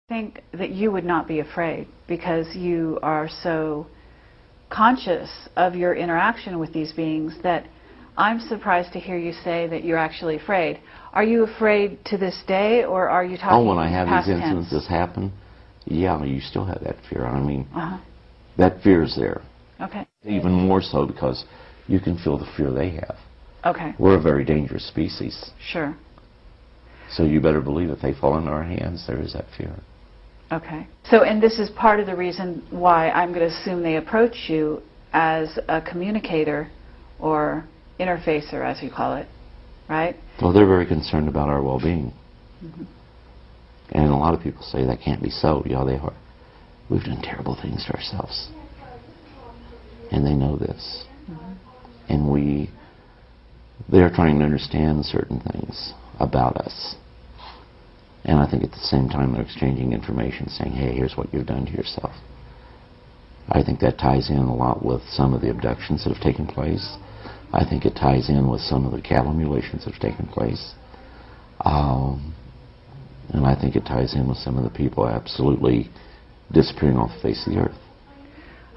Think that you would not be afraid because you are so conscious of your interaction with these beings that I'm surprised to hear you say that you're actually afraid. Are you afraid to this day, or are you talking when I have past these tense? incidences happen, yeah, you still have that fear. I mean, that fear is there. Okay. Even more so because you can feel the fear they have. Okay. We're a very dangerous species. Sure. So you better believe if they fall into our hands, there is that fear. Okay. So, and this is part of the reason why I'm going to assume they approach you as a communicator or interfacer, as you call it, right? Well, they're very concerned about our well-being. And a lot of people say that can't be so. Yeah, they are. We've done terrible things to ourselves. And they know this. And they're trying to understand certain things about us. And I think at the same time they're exchanging information saying, hey, here's what you've done to yourself. I think that ties in a lot with some of the abductions that have taken place. I think it ties in with some of the cattle mutilations that have taken place. And I think it ties in with some of the people absolutely disappearing off the face of the earth.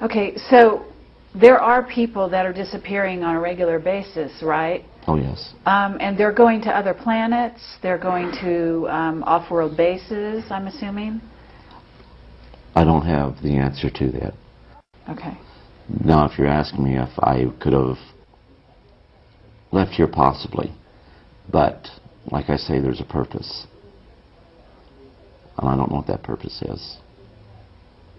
Okay, so there are people that are disappearing on a regular basis, right? Oh, yes. And they're going to other planets, they're going to off-world bases, I'm assuming? I don't have the answer to that. Okay. Now, if you're asking me if I could have left here, possibly. But, like I say, there's a purpose. And I don't know what that purpose is.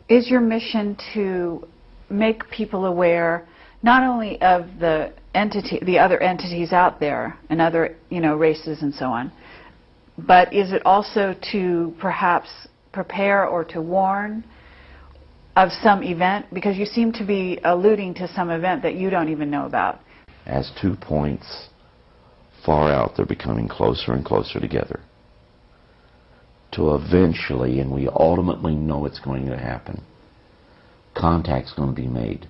Is your mission to make people aware not only of the other entities out there and other, races and so on, but is it also to perhaps prepare or to warn of some event? Because you seem to be alluding to some event that you don't even know about. As 2 points far out, they're becoming closer and closer together. To eventually, and we ultimately know it's going to happen, contact's going to be made.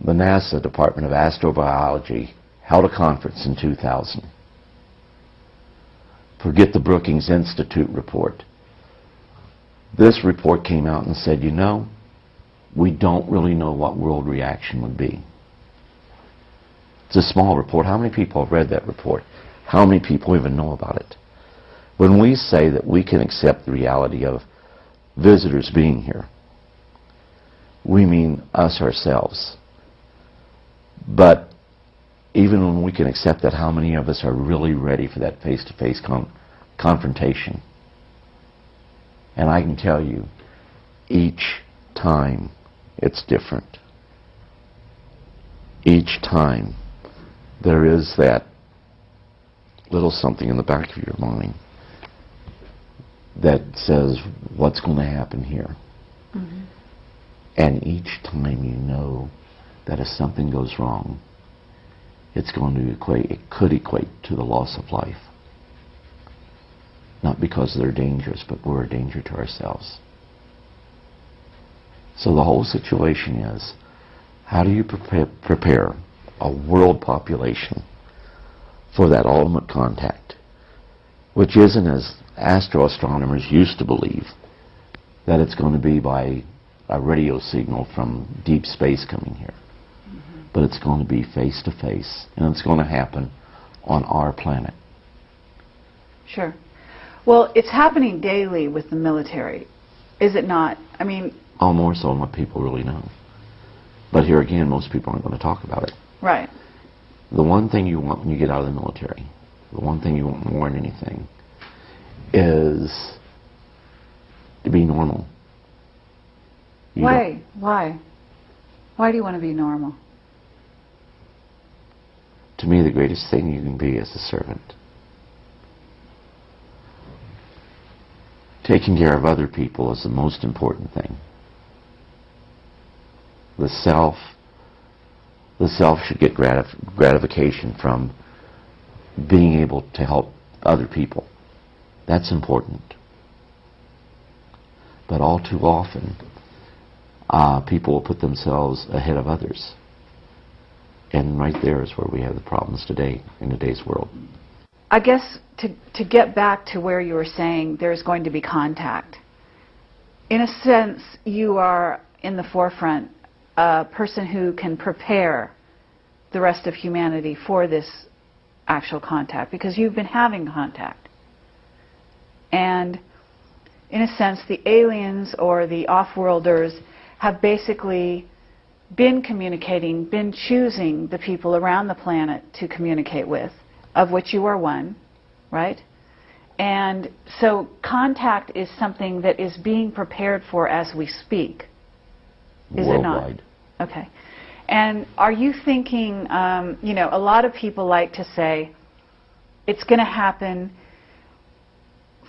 The NASA Department of Astrobiology held a conference in 2000. Forget the Brookings Institute report. This report came out and said, we don't really know what world reaction would be. It's a small report. How many people have read that report? How many people even know about it? When we say that we can accept the reality of visitors being here, we mean us ourselves. But even when we can accept that, how many of us are really ready for that face-to-face confrontation? And I can tell you, each time it's different. Each time there is that little something in the back of your mind that says, what's going to happen here? And each time you know that if something goes wrong, it's going to it could equate to the loss of life. Not because they're dangerous, but we're a danger to ourselves. So the whole situation is, how do you prepare a world population for that ultimate contact, which isn't, as astroastronomers used to believe, that it's going to be by a radio signal from deep space coming here. But it's going to be face to face, and it's going to happen on our planet. Sure. Well, it's happening daily with the military, is it not? I mean... Oh, more so than what people really know. But here again, most people aren't going to talk about it. Right. The one thing you want when you get out of the military, the one thing you want more than anything, is to be normal. Why? Why? Why do you want to be normal? To me, the greatest thing you can be is a servant. Taking care of other people is the most important thing. The self should get gratification from being able to help other people. That's important. But all too often, people will put themselves ahead of others. And right there is where we have the problems today, in today's world. I guess to get back to where you were saying there's going to be contact, in a sense, you are in the forefront, a person who can prepare the rest of humanity for this actual contact, because you've been having contact. And in a sense, the aliens or the off-worlders have basically been communicating, been choosing the people around the planet to communicate with, of which you are one, right? And so contact is something that is being prepared for as we speak. Is it not? Worldwide. Okay. And are you thinking, you know, a lot of people like to say it's going to happen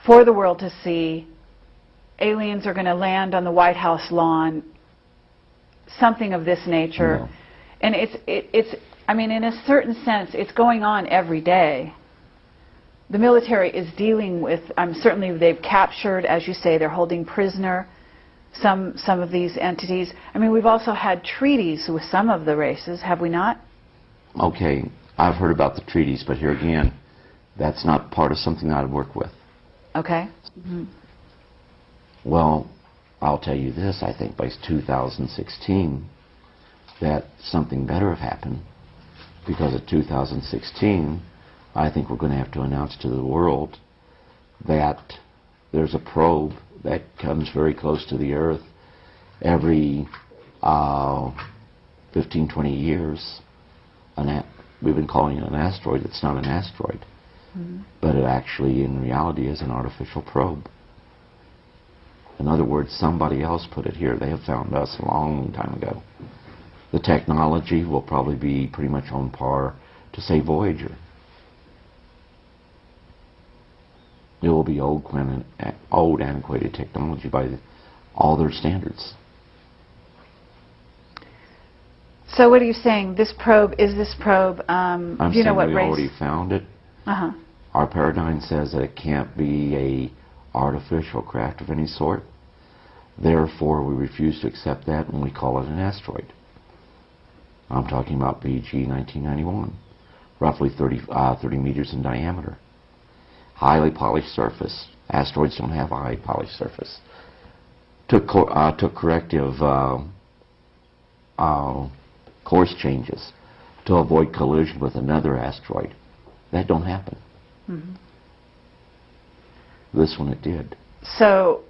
for the world to see, aliens are going to land on the White House lawn, something of this nature. No. And it's, I mean, in a certain sense, it's going on every day. The military is dealing with, certainly they've captured, as you say, they're holding prisoner some of these entities. I mean, we've also had treaties with some of the races, have we not? Okay, I've heard about the treaties, but here again, that's not part of something I'd work with. Okay. Mm-hmm. Well, I'll tell you this, I think by 2016 that something better have happened, because at 2016 I think we're going to have to announce to the world that there's a probe that comes very close to the Earth every 15, 20 years. We've been calling it an asteroid. It's not an asteroid. Mm-hmm. But it actually, in reality, is an artificial probe. In other words, somebody else put it here. They have found us a long time ago. The technology will probably be pretty much on par to, say, Voyager. It will be old, antiquated technology by all their standards. So what are you saying? This probe, is this probe, I'm do you know saying what we race? already found it. Uh-huh. Our paradigm says that it can't be a artificial craft of any sort. Therefore, we refuse to accept that and we call it an asteroid. I'm talking about BG 1991, roughly 30 meters in diameter. Highly polished surface. Asteroids don't have a high polished surface. Took corrective course changes to avoid collision with another asteroid. That don't happen. Mm-hmm. This one it did. So,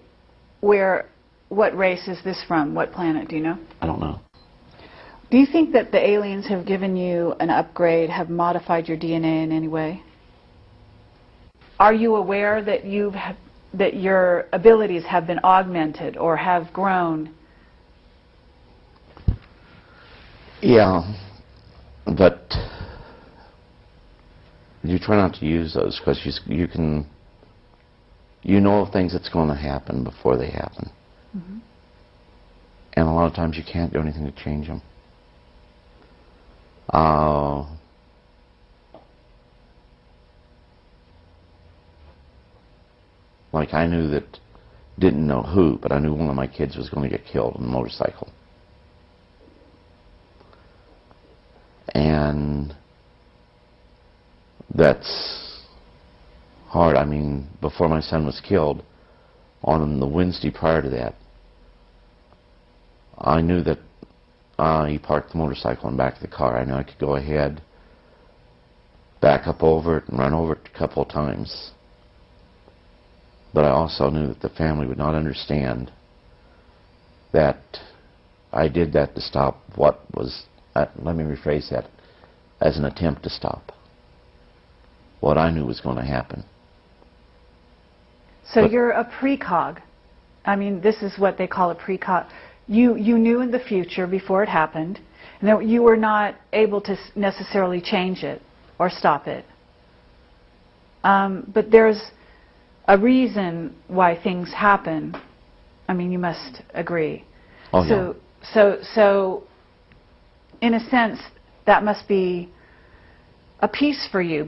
what race is this from? What planet? Do you know? I don't know. Do you think that the aliens have given you an upgrade, have modified your DNA in any way? Are you aware that that your abilities have been augmented or have grown? Yeah, but you try not to use those because you know of things that's going to happen before they happen. Mm-hmm. And a lot of times you can't do anything to change them. Like I knew that, didn't know who, but I knew one of my kids was going to get killed on a motorcycle. And that's hard. I mean, before my son was killed, on the Wednesday prior to that, I knew that he parked the motorcycle in the back of the car. I knew I could go ahead, back up over it, and run over it a couple of times. But I also knew that the family would not understand that I did that to stop what was, let me rephrase that, as an attempt to stop what I knew was going to happen. So but you're a precog. I mean, this is what they call a precog. You knew in the future before it happened, and that you were not able to necessarily change it or stop it. But there's a reason why things happen. I mean, you must agree. Oh, yeah. So, in a sense, that must be a peace for you.